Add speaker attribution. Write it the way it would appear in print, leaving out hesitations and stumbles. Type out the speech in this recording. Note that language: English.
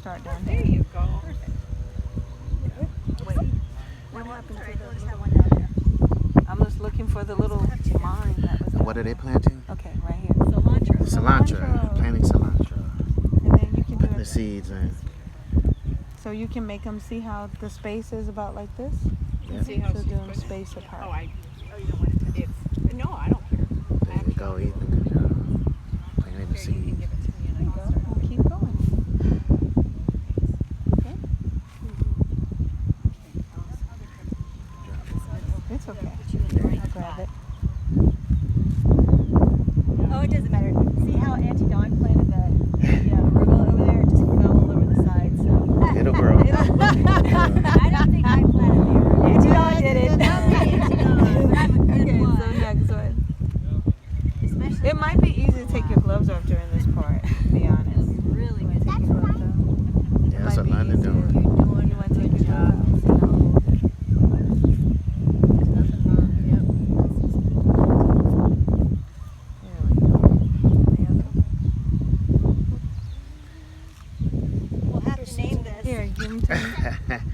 Speaker 1: start down
Speaker 2: There
Speaker 1: here.
Speaker 2: you go.
Speaker 1: Wait, what happened to the? I'm just looking for the little line that was.
Speaker 3: What are they planting?
Speaker 1: Okay, right here.
Speaker 3: Cilantro. Planting cilantro.
Speaker 1: And then you can do
Speaker 3: Putting the
Speaker 1: it.
Speaker 3: seeds in.
Speaker 1: So you can make them see how the space is about like this.
Speaker 3: Yeah.
Speaker 2: See how
Speaker 1: So
Speaker 2: she's
Speaker 1: do them
Speaker 2: putting it?
Speaker 1: space apart.
Speaker 2: Oh, you don't want it to. No, I don't care.
Speaker 3: There you go, Ethan. Good job. Planting the
Speaker 2: Here, you can
Speaker 3: seeds.
Speaker 2: give it to me and I
Speaker 1: Go.
Speaker 2: can start.
Speaker 1: Keep going. Okay. It's okay. I'll grab it.
Speaker 4: Oh, it doesn't matter. See how Auntie Dawn planted the arugula over there? It just fell all over the side, so.
Speaker 3: It'll grow.
Speaker 4: I don't think I planted the arugula. Auntie Dawn did it. Not me, Auntie Dawn. But I'm a good
Speaker 1: Okay,
Speaker 4: one.
Speaker 1: so next one.
Speaker 4: Especially
Speaker 1: It might be easy to take your gloves off during this part, to be honest.
Speaker 4: really
Speaker 1: You
Speaker 4: good.
Speaker 1: take your gloves off.
Speaker 3: Yeah, that's what London doing.
Speaker 1: You want to take your gloves off.
Speaker 4: There's nothing wrong. Yep. We'll have to name this.
Speaker 1: Here, give them to me.